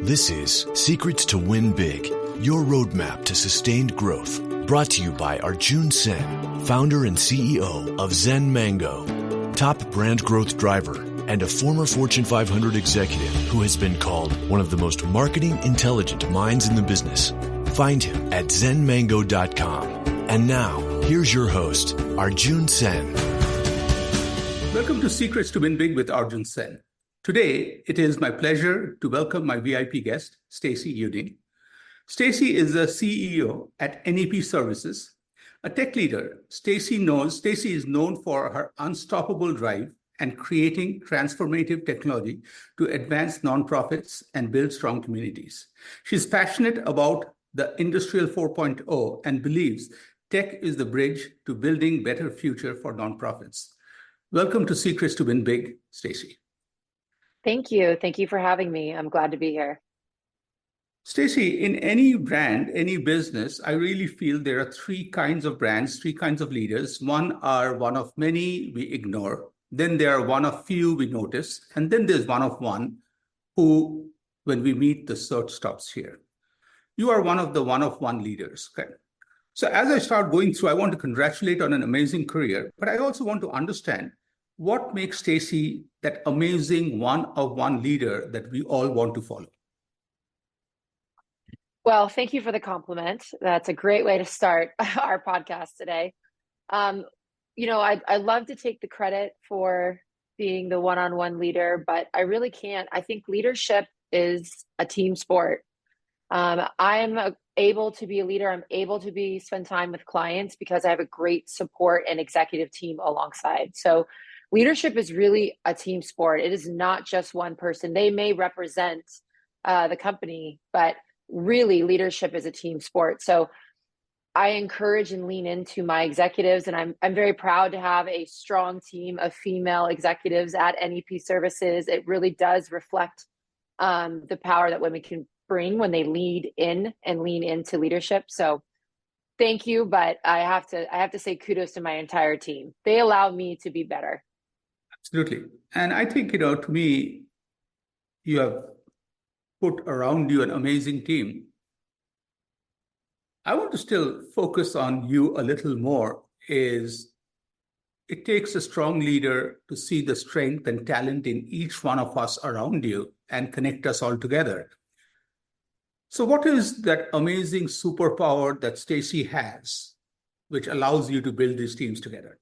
This is Secrets to Win Big, your roadmap to sustained growth. Brought to you by Arjun Sen, founder and CEO of Zen Mango, top brand growth driver, and a former Fortune 500 executive who has been called one of the most marketing intelligent minds in the business. Find him at zenmango.com. And now, here's your host, Arjun Sen. Welcome to Secrets to Win Big with Arjun Sen. Today, it is my pleasure to welcome my VIP guest, Stacey Yudin. Stacey is the CEO at NEP Services, a tech leader. Stacey is known for her unstoppable drive and creating transformative technology to advance nonprofits and build strong communities. She's passionate about the Industrial 4.0 and believes tech is the bridge to building better future for nonprofits. Welcome to Secrets to Win Big, Stacey. Thank you. Thank you for having me. I'm glad to be here. Stacey, in any brand, any business, I really feel there are three kinds of brands, three kinds of leaders. One are one of many we ignore. Then there are one of few we notice. And then there's one of one who, when we meet, the search stops here. You are one of one leaders. Okay? So as I start going through, I want to congratulate on an amazing career, but I also want to understand what makes Stacey that amazing one-of-one leader that we all want to follow? Well, thank you for the compliment. That's a great way to start our podcast today. I love to take the credit for being the one-on-one leader, but I really can't. I think leadership is a team sport. I'm able to be a leader. I'm able to spend time with clients because I have a great support and executive team alongside. So leadership is really a team sport. It is not just one person. They may represent the company, but really leadership is a team sport. So I encourage and lean into my executives, and I'm very proud to have a strong team of female executives at NEP Services. It really does reflect the power that women can bring when they lead in and lean into leadership. So thank you, but I have to say kudos to my entire team. They allow me to be better. Absolutely. And I think, to me, you have put around you an amazing team. I want to still focus on you a little more. Is it takes a strong leader to see the strength and talent in each one of us around you and connect us all together. So what is that amazing superpower that Stacey has, which allows you to build these teams together?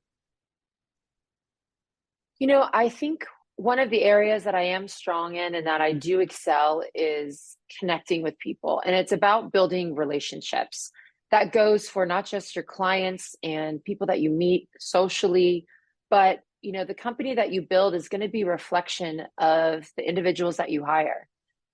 I think one of the areas that I am strong in and that I do excel is connecting with people. And it's about building relationships. That goes for not just your clients and people that you meet socially, but the company that you build is going to be a reflection of the individuals that you hire.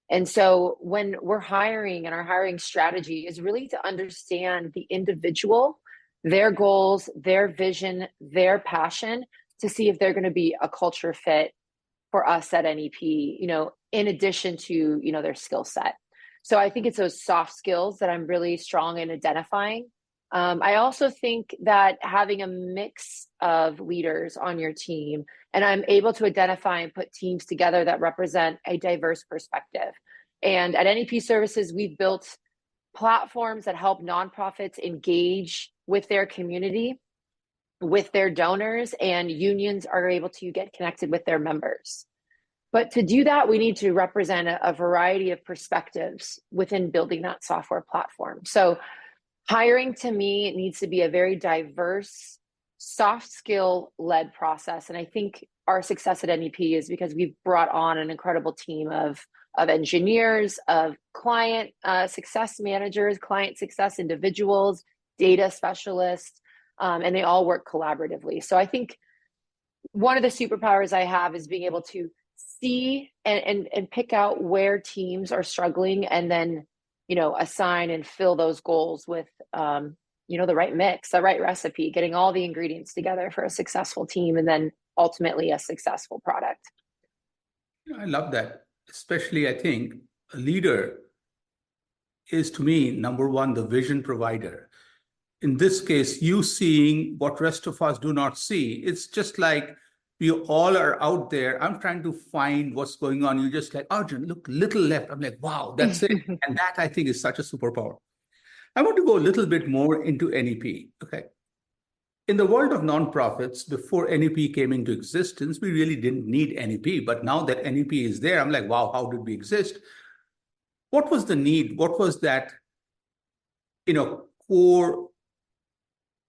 And so when we're hiring, and our hiring strategy is really to understand the individual, their goals, their vision, their passion, to see if they're going to be a culture fit for us at NEP, in addition to, their skill set. So I think it's those soft skills that I'm really strong in identifying. I also think that having a mix of leaders on your team, and I'm able to identify and put teams together that represent a diverse perspective. And at NEP Services, we've built platforms that help nonprofits engage with their community, with their donors, and unions are able to get connected with their members. But to do that, we need to represent a variety of perspectives within building that software platform. So hiring, to me, it needs to be a very diverse, soft skill led process. And I think our success at NEP is because we've brought on an incredible team of engineers, of client success managers, client success individuals, data specialists, and they all work collaboratively. So I think one of the superpowers I have is being able to see and pick out where teams are struggling, and then, assign and fill those goals with, the right mix, the right recipe, getting all the ingredients together for a successful team, and then ultimately a successful product. I love that. Especially, I think a leader is, to me, number one, the vision provider. In this case, you seeing what rest of us do not see. It's just like We all are out there. I'm trying to find what's going on. You just like, Arjun, look, little left. I'm like, wow, that's it. And that I think is such a superpower. I want to go a little bit more into NEP. Okay. In the world of nonprofits, before NEP came into existence, we really didn't need NEP. But now that NEP is there, I'm like, wow, how did we exist? What was the need? What was that, core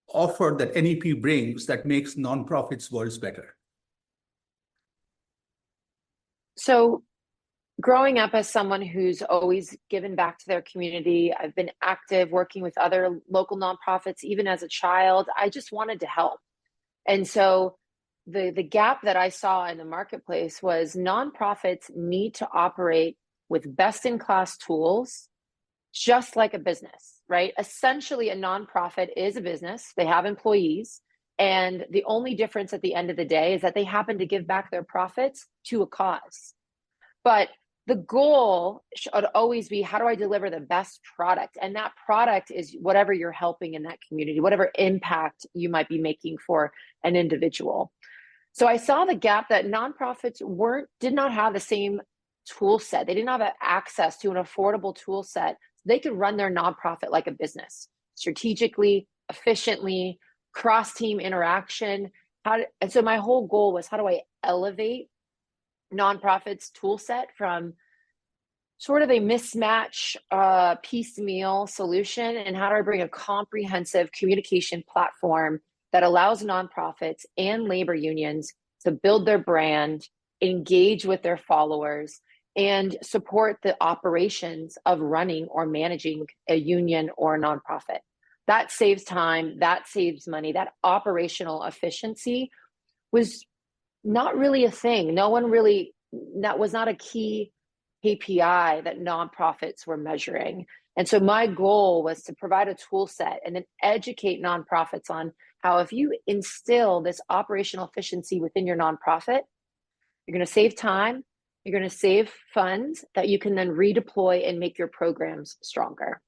offer that NEP brings that makes nonprofits worlds better? So, growing up as someone who's always given back to their community, I've been active working with other local nonprofits, even as a child. I just wanted to help. And so, the gap that I saw in the marketplace was nonprofits need to operate with best in class tools, just like a business, right? Essentially, a nonprofit is a business, they have employees. And the only difference at the end of the day is that they happen to give back their profits to a cause. But the goal should always be, how do I deliver the best product? And that product is whatever you're helping in that community, whatever impact you might be making for an individual. So I saw the gap that nonprofits did not have the same tool set. They didn't have access to an affordable tool set. They could run their nonprofit like a business, strategically, efficiently, cross-team interaction. And so my whole goal was, how do I elevate nonprofits tool set from sort of a mismatch, piecemeal solution, and how do I bring a comprehensive communication platform that allows nonprofits and labor unions to build their brand, engage with their followers, and support the operations of running or managing a union or a nonprofit. That saves time, that saves money. That operational efficiency was not really a thing. That was not a key KPI that nonprofits were measuring. And so my goal was to provide a tool set and then educate nonprofits on how, if you instill this operational efficiency within your nonprofit, you're going to save time, you're going to save funds that you can then redeploy and make your programs stronger.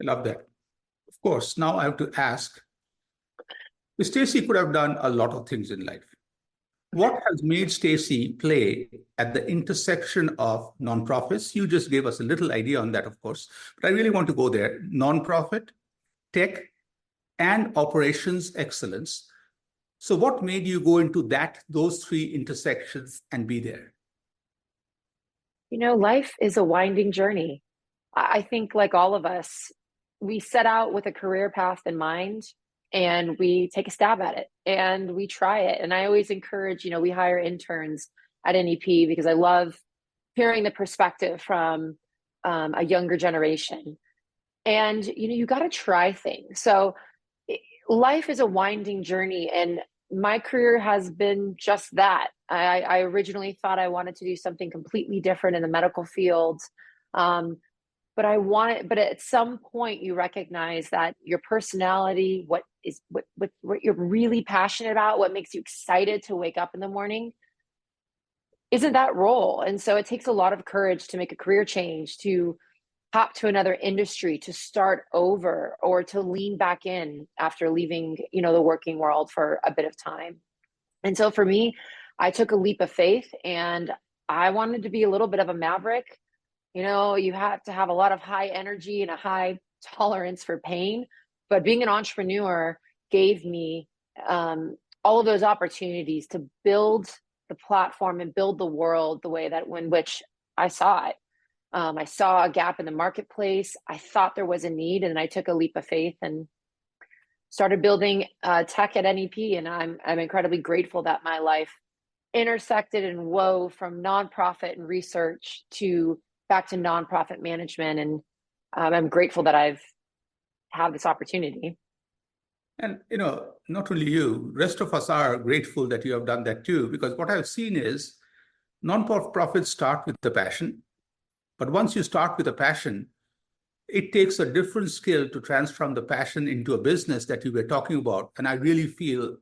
I love that. Of course, now I have to ask, Stacey could have done a lot of things in life. What has made Stacey play at the intersection of nonprofits? You just gave us a little idea on that, of course, but I really want to go there. Nonprofit, tech, and operations excellence. So what made you go into those three intersections and be there? Life is a winding journey. I think, like all of us, we set out with a career path in mind and we take a stab at it and we try it. And I always encourage, we hire interns at NEP because I love hearing the perspective from a younger generation. And, you got to try things. So life is a winding journey, and my career has been just that. I originally thought I wanted to do something completely different in the medical field. But at some point you recognize that your personality, what you're really passionate about, what makes you excited to wake up in the morning, isn't that role. And so it takes a lot of courage to make a career change, to hop to another industry, to start over, or to lean back in after leaving, the working world for a bit of time. And so for me, I took a leap of faith and I wanted to be a little bit of a maverick. You have to have a lot of high energy and a high tolerance for pain. But being an entrepreneur gave me all of those opportunities to build the platform and build the world the way that in which I saw it. I saw a gap in the marketplace. I thought there was a need, and I took a leap of faith and started building tech at NEP. And I'm incredibly grateful that my life intersected and wove from nonprofit and research back to nonprofit management. And I'm grateful that I've had this opportunity. And, not only you, rest of us are grateful that you have done that too, because what I've seen is nonprofits start with the passion. But once you start with a passion, it takes a different skill to transform the passion into a business that you were talking about. And I really feel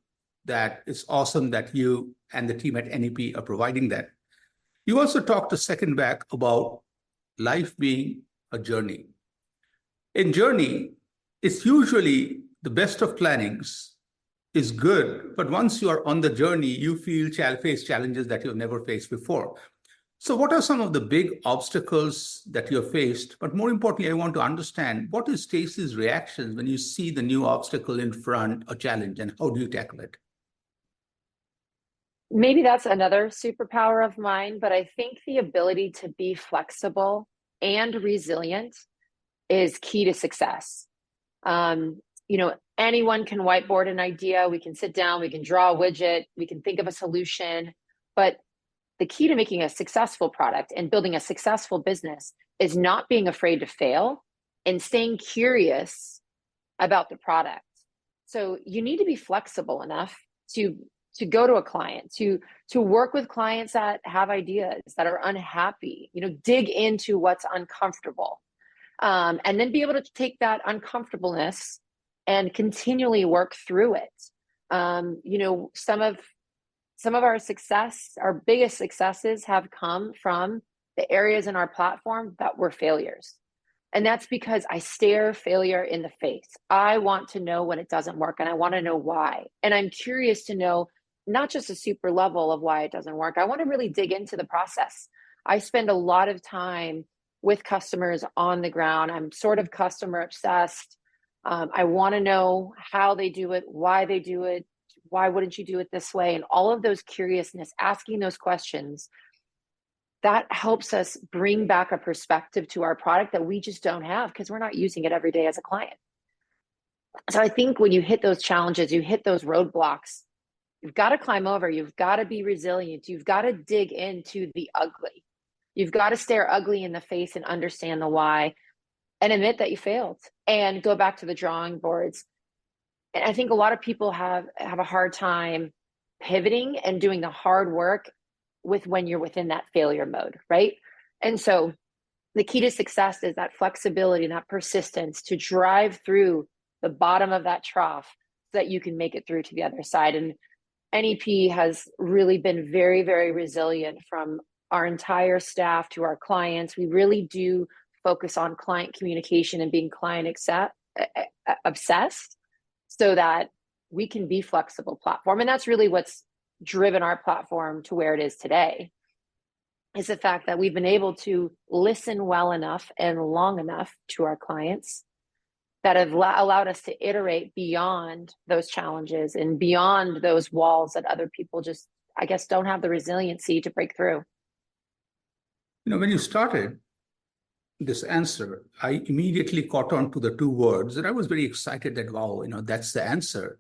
that it's awesome that you and the team at NEP are providing that. You also talked a second back about life being a journey. In journey, it's usually the best of plannings is good, but once you are on the journey, you face challenges that you've never faced before. So what are some of the big obstacles that you have faced? But more importantly, I want to understand, what is Stacey's reactions when you see the new obstacle in front, a challenge, and how do you tackle it? Maybe that's another superpower of mine, but I think the ability to be flexible and resilient is key to success. Anyone can whiteboard an idea. We can sit down, we can draw a widget, we can think of a solution. But the key to making a successful product and building a successful business is not being afraid to fail and staying curious about the product. So you need to be flexible enough to go to a client, to work with clients that have ideas, that are unhappy, dig into what's uncomfortable. And then be able to take that uncomfortableness and continually work through it. Some of our success, our biggest successes have come from the areas in our platform that were failures. And that's because I stare failure in the face. I want to know when it doesn't work, and I want to know why. And I'm curious to know not just a super level of why it doesn't work. I want to really dig into the process. I spend a lot of time with customers on the ground. I'm sort of customer obsessed. I want to know how they do it, why they do it, why wouldn't you do it this way? And all of those curiousness, asking those questions, that helps us bring back a perspective to our product that we just don't have because we're not using it every day as a client. So I think when you hit those challenges, you hit those roadblocks, you've got to climb over, you've got to be resilient, you've got to dig into the ugly. You've got to stare ugly in the face and understand the why and admit that you failed and go back to the drawing boards. And I think a lot of people have a hard time pivoting and doing the hard work with when you're within that failure mode, right? And so the key to success is that flexibility and that persistence to drive through the bottom of that trough so that you can make it through to the other side. And NEP has really been very, very resilient, from our entire staff to our clients. We really do focus on client communication and being client obsessed so that we can be flexible platform. And that's really what's driven our platform to where it is today, is the fact that we've been able to listen well enough and long enough to our clients that have allowed us to iterate beyond those challenges and beyond those walls that other people just, I guess, don't have the resiliency to break through. When you started this answer, I immediately caught on to the two words, and I was very excited that, wow, that's the answer.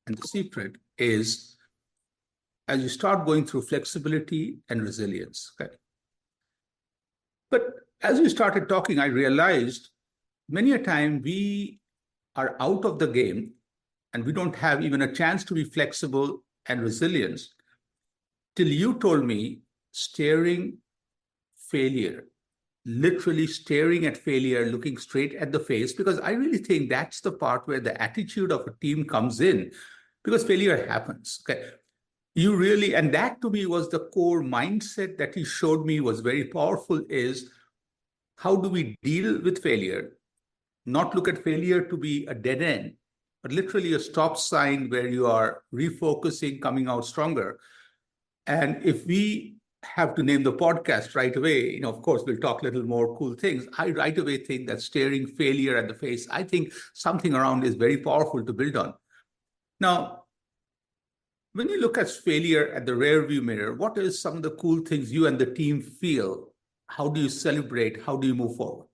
And the secret is, as you start going through flexibility and resilience. Okay? But as we started talking, I realized many a time we are out of the game and we don't have even a chance to be flexible and resilient till you told me staring failure, literally staring at failure, looking straight at the face, because I really think that's the part where the attitude of a team comes in, because failure happens. Okay. You really, and that to me was the core mindset that you showed me was very powerful, is how do we deal with failure? Not look at failure to be a dead end, but literally a stop sign where you are refocusing, coming out stronger. And if we have to name the podcast right away, of course, we'll talk a little more cool things. I right away think that staring failure at the face, I think something around is very powerful to build on. Now, when you look at failure at the rear view mirror, what is some of the cool things you and the team feel? How do you celebrate? How do you move forward?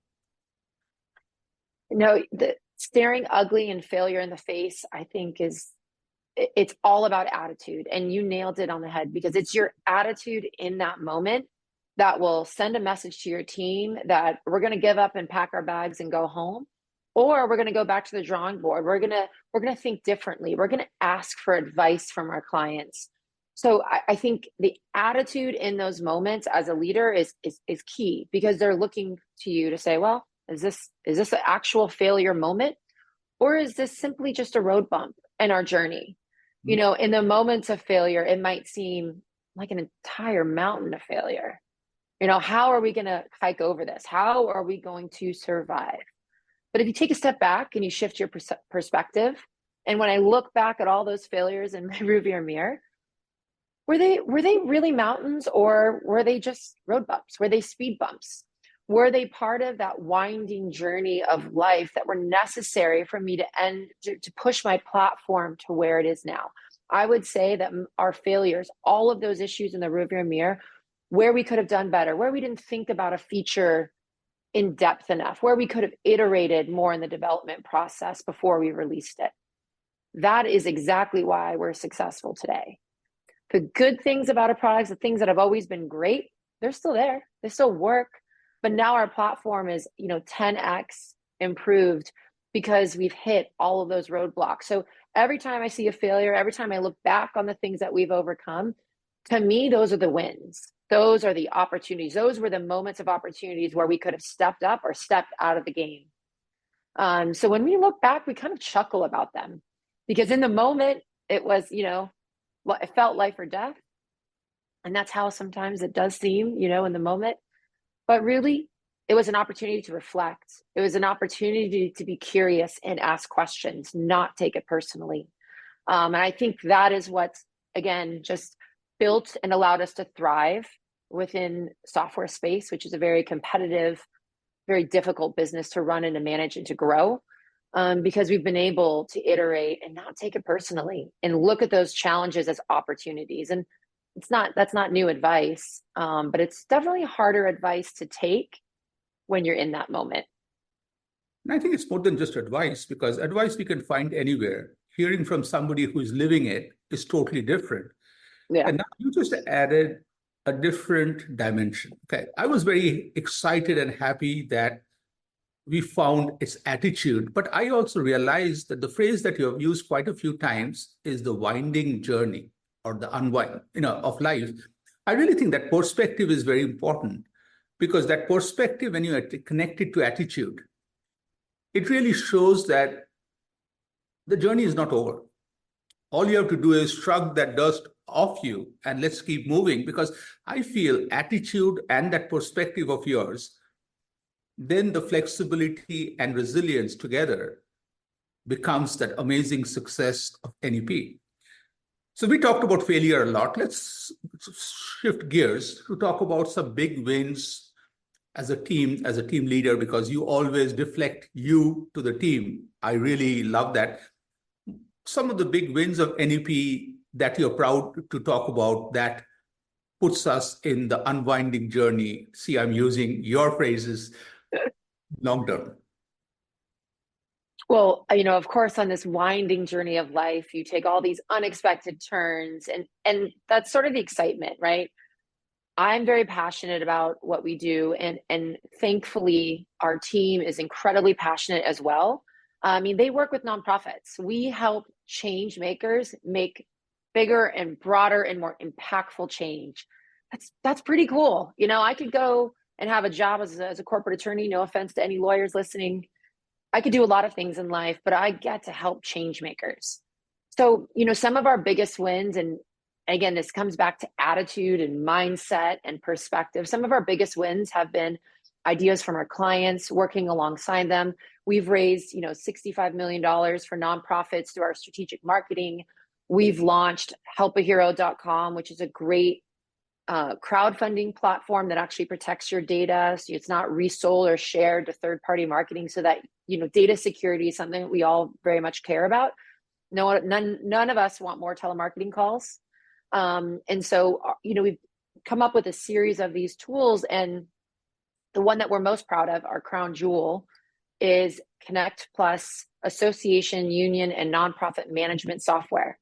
The staring ugly and failure in the face, I think it's all about attitude. And you nailed it on the head, because it's your attitude in that moment that will send a message to your team that we're going to give up and pack our bags and go home, or we're going to go back to the drawing board. We're going to think differently. We're going to ask for advice from our clients. So I think the attitude in those moments as a leader is key, because they're looking to you to say, well, is this an actual failure moment, or is this simply just a road bump in our journey? In the moments of failure, it might seem like an entire mountain of failure. How are we going to hike over this? How are we going to survive? But if you take a step back and you shift your perspective And when I look back at all those failures in my rearview mirror, were they really mountains, or were they just road bumps? Were they speed bumps? Were they part of that winding journey of life that were necessary for me to push my platform to where it is now? I would say that our failures, all of those issues in the rearview mirror, where we could have done better, where we didn't think about a feature in depth enough, where we could have iterated more in the development process before we released it. That is exactly why we're successful today. The good things about our products, the things that have always been great, they're still there. They still work. But now our platform is, 10x improved because we've hit all of those roadblocks. So every time I see a failure, every time I look back on the things that we've overcome, to me, those are the wins. Those are the opportunities. Those were the moments of opportunities where we could have stepped up or stepped out of the game. So when we look back, we kind of chuckle about them, because in the moment it was, it felt life or death. And that's how sometimes it does seem, in the moment. But really, it was an opportunity to reflect. It was an opportunity to be curious and ask questions, not take it personally. And I think that is what, again, just built and allowed us to thrive within software space, which is a very competitive, very difficult business to run and to manage and to grow, because we've been able to iterate and not take it personally and look at those challenges as opportunities. And that's not new advice, but it's definitely harder advice to take when you're in that moment. And I think it's more than just advice, because advice we can find anywhere. Hearing from somebody who's living it is totally different. Yeah. And now you just added a different dimension. Okay. I was very excited and happy that we found its attitude, but I also realized that the phrase that you have used quite a few times is the winding journey, or the unwind, of life. I really think that perspective is very important, because that perspective, when you are connected to attitude, it really shows that the journey is not over. All you have to do is shrug that dust off you and let's keep moving, because I feel attitude and that perspective of yours, then the flexibility and resilience together becomes that amazing success of NEP. So we talked about failure a lot. Let's shift gears to talk about some big wins as a team leader, because you always deflect you to the team. I really love that. Some of the big wins of NEP that you're proud to talk about that puts us in the unwinding journey. See, I'm using your phrases, long term. Well, of course, on this winding journey of life, you take all these unexpected turns, and that's sort of the excitement, right? I'm very passionate about what we do, and thankfully, our team is incredibly passionate as well. I mean, they work with nonprofits. We help change makers make bigger and broader and more impactful change. That's pretty cool. I could go and have a job as a corporate attorney. No offense to any lawyers listening. I could do a lot of things in life, but I get to help change makers. So, some of our biggest wins, and again, this comes back to attitude and mindset and perspective. Some of our biggest wins have been ideas from our clients, working alongside them. We've raised, $65 million for nonprofits through our strategic marketing. We've launched helpahero.com, which is a great crowdfunding platform that actually protects your data. So it's not resold or shared to third-party marketing, so that, data security is something that we all very much care about. None of us want more telemarketing calls. And so, we've come up with a series of these tools, and the one that we're most proud of, our crown jewel, is Connect Plus association, union, and nonprofit management software.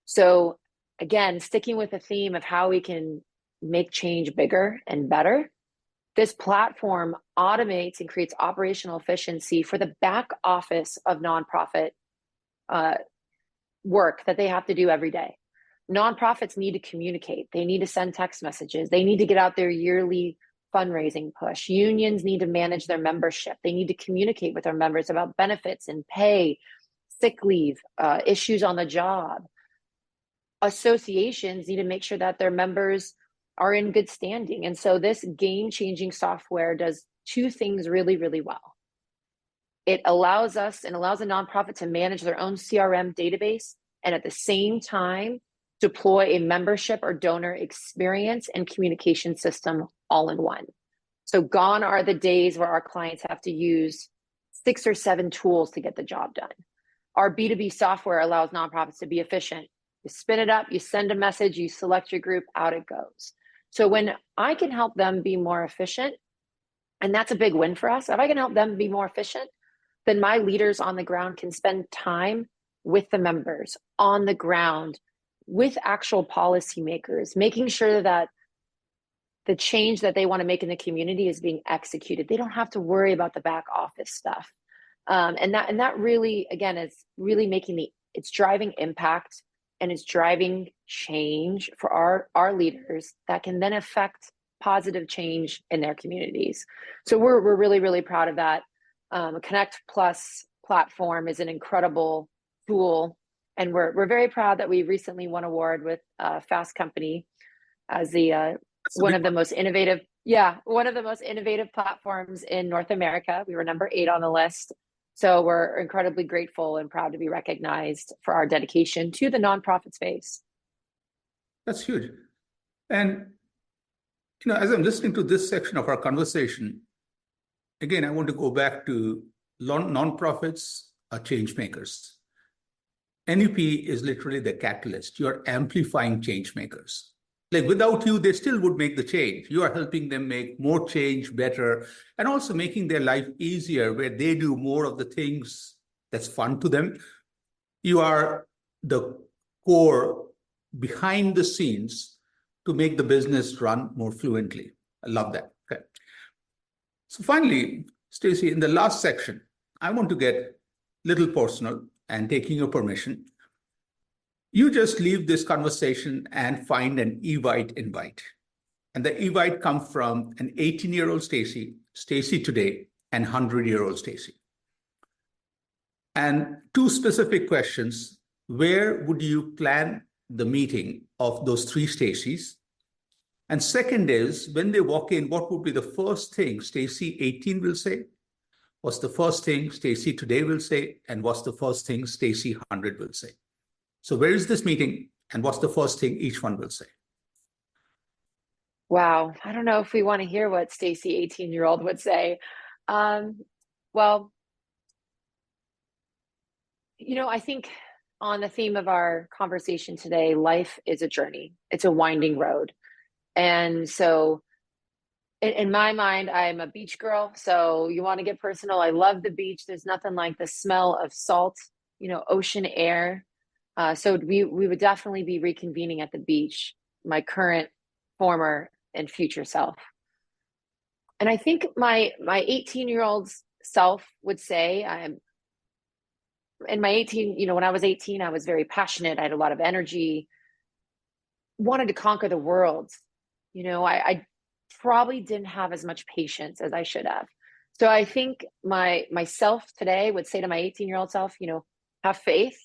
So again, sticking with the theme of how we can make change bigger and better, this platform automates and creates operational efficiency for the back office of nonprofit work that they have to do every day. Nonprofits need to communicate. They need to send text messages. They need to get out their yearly fundraising push. Unions need to manage their membership. They need to communicate with their members about benefits and pay, sick leave, issues on the job. Associations need to make sure that their members are in good standing. And so this game-changing software does two things really, really well. It allows us and allows a nonprofit to manage their own CRM database and at the same time deploy a membership or donor experience and communication system all in one. So gone are the days where our clients have to use 6 or 7 tools to get the job done. Our B2B software allows nonprofits to be efficient. You spin it up, you send a message, you select your group, out it goes. So when I can help them be more efficient, and that's a big win for us, if I can help them be more efficient, then my leaders on the ground can spend time with the members on the ground with actual policymakers, making sure that the change that they want to make in the community is being executed. They don't have to worry about the back office stuff. And that really, again, is really it's driving impact and it's driving change for our leaders that can then affect positive change in their communities. So we're really, really proud of that. Connect Plus platform is an incredible tool, and we're very proud that we recently won an award with Fast Company as one of the most innovative platforms in North America. We were number 8 on the list. So we're incredibly grateful and proud to be recognized for our dedication to the nonprofit space. That's huge. And as I'm listening to this section of our conversation, again, I want to go back to nonprofits are change makers. NUP is literally the catalyst. You're amplifying change makers. Like without you, they still would make the change. You are helping them make more change better and also making their life easier where they do more of the things that's fun to them. You are the core behind the scenes to make the business run more fluently. I love that. Okay. So finally, Stacey, in the last section, I want to get a little personal and taking your permission. You just leave this conversation and find an invite. And the invite comes from an 18-year-old Stacey today, and 100-year-old Stacey. And 2 specific questions. Where would you plan the meeting of those 3 Staceys? And second is, when they walk in, what would be the first thing Stacey 18 will say? What's the first thing Stacey today will say? And what's the first thing Stacey 100 will say? So where is this meeting, and what's the first thing each one will say? Wow. I don't know if we want to hear what Stacey 18-year-old would say. Well, I think on the theme of our conversation today, life is a journey. It's a winding road. And so in my mind, I'm a beach girl. So you want to get personal. I love the beach. There's nothing like the smell of salt, ocean air. So we would definitely be reconvening at the beach, my current, former, and future self. And I think my 18-year-old self would say, when I was 18, I was very passionate. I had a lot of energy, wanted to conquer the world. I probably didn't have as much patience as I should have. So I think myself today would say to my 18-year-old self, have faith,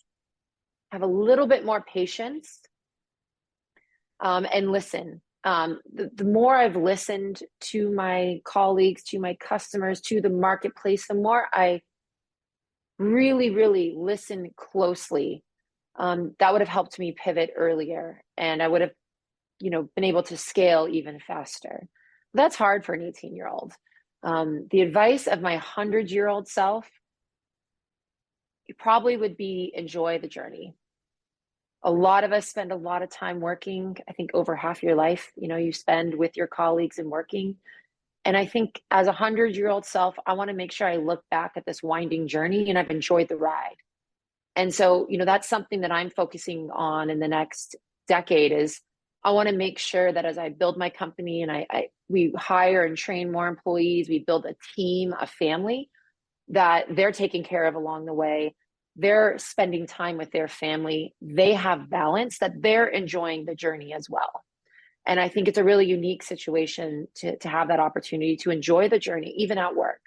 have a little bit more patience, and listen. The more I've listened to my colleagues, to my customers, to the marketplace, the more I really, really listen closely. That would have helped me pivot earlier, and I would have, been able to scale even faster. That's hard for an 18-year-old. The advice of my 100-year-old self, it probably would be enjoy the journey. A lot of us spend a lot of time working. I think over half your life, you spend with your colleagues and working. And I think as a 100-year-old self, I want to make sure I look back at this winding journey and I've enjoyed the ride. And so, that's something that I'm focusing on in the next decade is I want to make sure that as I build my company and we hire and train more employees, we build a team, a family that they're taken care of along the way. They're spending time with their family. They have balance, that they're enjoying the journey as well. And I think it's a really unique situation to have that opportunity to enjoy the journey, even at work.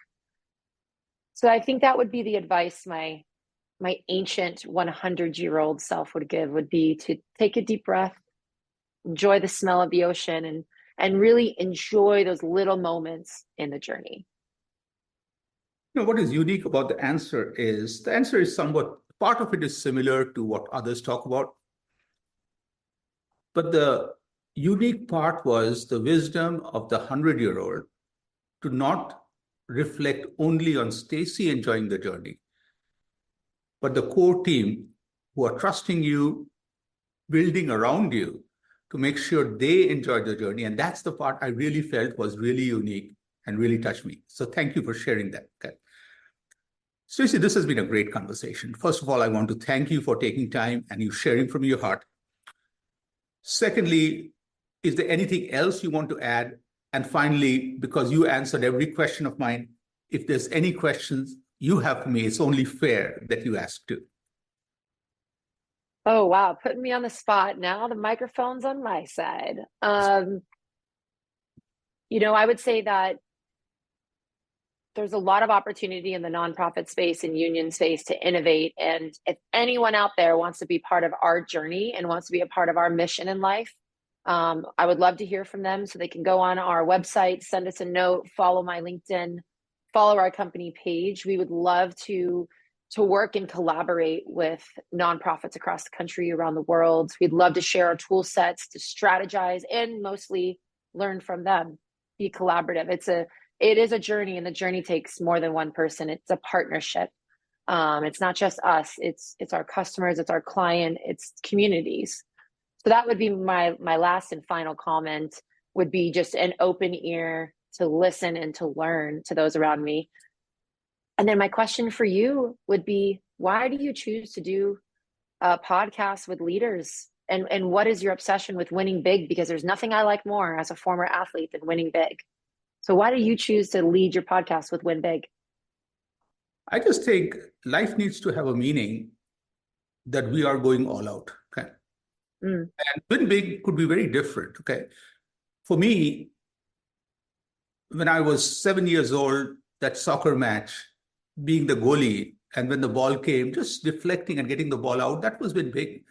So I think that would be the advice my ancient 100-year-old self would give, would be to take a deep breath, enjoy the smell of the ocean, and really enjoy those little moments in the journey. What is unique about the answer is somewhat, part of it is similar to what others talk about. But the unique part was the wisdom of the 100-year-old to not reflect only on Stacey enjoying the journey, but the core team who are trusting you, building around you to make sure they enjoy the journey. And that's the part I really felt was really unique and really touched me. So thank you for sharing that. Okay. Stacey, this has been a great conversation. First of all, I want to thank you for taking time and you sharing from your heart. Secondly, is there anything else you want to add? And finally, because you answered every question of mine, if there's any questions you have for me, it's only fair that you ask too. Oh, wow. Putting me on the spot. Now the microphone's on my side. I would say that there's a lot of opportunity in the nonprofit space and union space to innovate. And if anyone out there wants to be part of our journey and wants to be a part of our mission in life, I would love to hear from them. So they can go on our website, send us a note, follow my LinkedIn, follow our company page. We would love to work and collaborate with nonprofits across the country, around the world. We'd love to share our tool sets, to strategize, and mostly learn from them, be collaborative. It is a journey, and the journey takes more than one person. It's a partnership. It's not just us. It's our customers, it's our client, it's communities. So that would be my last and final comment, would be just an open ear to listen and to learn to those around me. And then my question for you would be, why do you choose to do a podcast with leaders? And what is your obsession with winning big? Because there's nothing I like more as a former athlete than winning big. So why do you choose to lead your podcast with Win Big? I just think life needs to have a meaning that we are going all out. Okay. And Win Big could be very different. Okay. For me, when I was 7 years old, that soccer match, being the goalie, and when the ball came, just deflecting and getting the ball out, that was Win Big.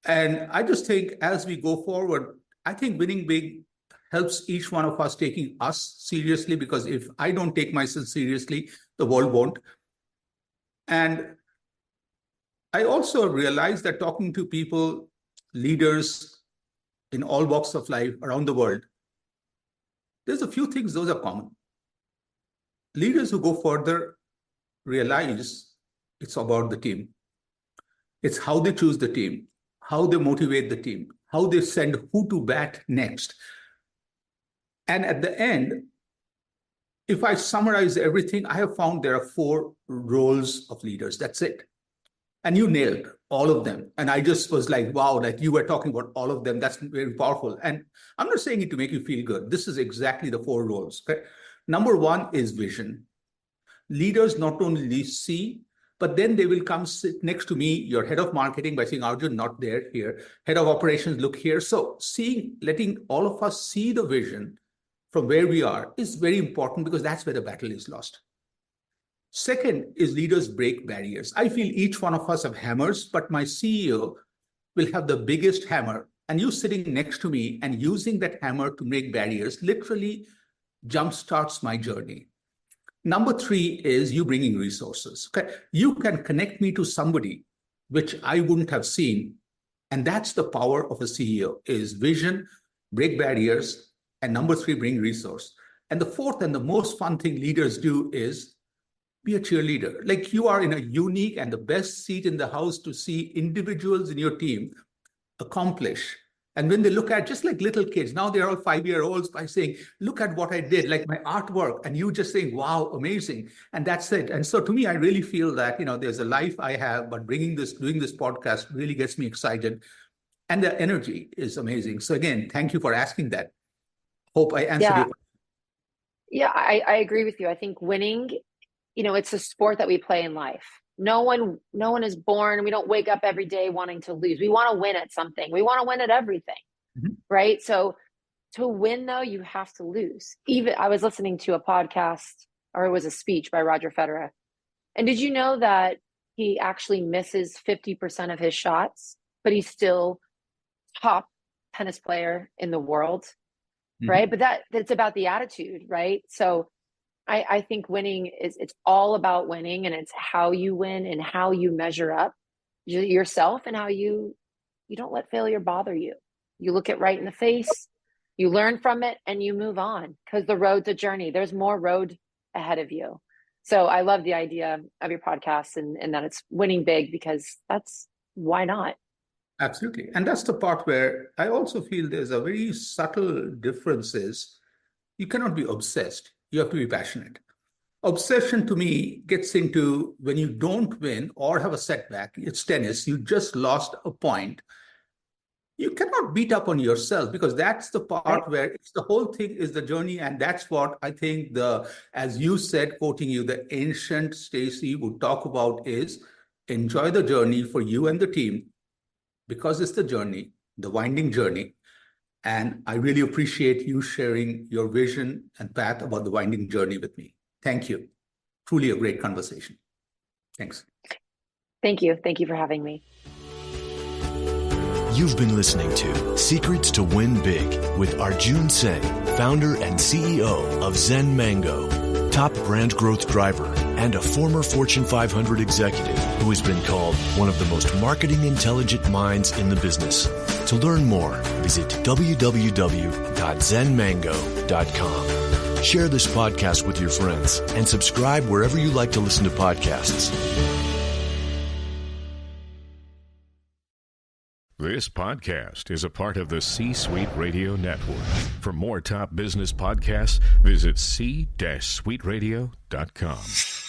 And I just think as we go forward, I think winning big helps each one of us taking us seriously, because if I don't take myself seriously, the world won't. And I also realized that talking to people, leaders in all walks of life around the world, there's a few things, those are common. Leaders who go further realize it's about the team. It's how they choose the team, how they motivate the team, how they send who to bat next. And at the end, if I summarize everything, I have found there are 4 roles of leaders. That's it. And you nailed all of them. And I just was like, wow, like you were talking about all of them. That's very powerful. And I'm not saying it to make you feel good. This is exactly the 4 roles. Okay? Number 1 is vision. Leaders not only see, but then they will come sit next to me, your head of marketing, by saying, Arjun, not there, here. Head of operations, look here. So letting all of us see the vision from where we are is very important, because that's where the battle is lost. Second is leaders break barriers. I feel each one of us have hammers, but my CEO will have the biggest hammer. And you sitting next to me and using that hammer to break barriers literally jumpstarts my journey. Number 3 is you bringing resources. Okay? You can connect me to somebody which I wouldn't have seen. And that's the power of a CEO, is vision, break barriers, and number 3, bring resource. And the 4th and the most fun thing leaders do is be a cheerleader. Like you are in a unique and the best seat in the house to see individuals in your team accomplish. And when they look at, just like little kids, now they're all 5-year-olds, by saying, look at what I did, like my artwork, and you just saying, wow, amazing. And that's it. And so to me, I really feel that, there's a life I have, but doing this podcast really gets me excited. And the energy is amazing. So again, thank you for asking that. Hope I answered your question. Yeah, I agree with you. I think winning, it's a sport that we play in life. No one is born. We don't wake up every day wanting to lose. We want to win at something. We want to win at everything, right? So to win, though, you have to lose. Even I was listening to a podcast, or it was a speech by Roger Federer. And did you know that he actually misses 50% of his shots, but he's still top tennis player in the world, right? But that's about the attitude, right? So I think winning it's all about winning, and it's how you win and how you measure up yourself, and how you don't let failure bother you. You look it right in the face, you learn from it, and you move on, because the road's a journey. There's more road ahead of you. So I love the idea of your podcast, and that it's winning big, because that's why not? Absolutely. And that's the part where I also feel there's a very subtle difference is you cannot be obsessed. You have to be passionate. Obsession to me gets into when you don't win or have a setback. It's tennis. You just lost a point. You cannot beat up on yourself, because that's the part where it's the whole thing is the journey. And that's what I think as you said, quoting you, the ancient Stacey would talk about is enjoy the journey for you and the team, because it's the journey, the winding journey. And I really appreciate you sharing your vision and path about the winding journey with me. Thank you. Truly a great conversation. Thanks. Thank you. Thank you for having me. You've been listening to Secrets to Win Big with Arjun Sen, founder and CEO of Zen Mango, top brand growth driver, and a former Fortune 500 executive who has been called one of the most marketing intelligent minds in the business. To learn more, visit www.zenmango.com. Share this podcast with your friends and subscribe wherever you like to listen to podcasts. This podcast is a part of the C-Suite Radio Network. For more top business podcasts, visit c-suiteradio.com.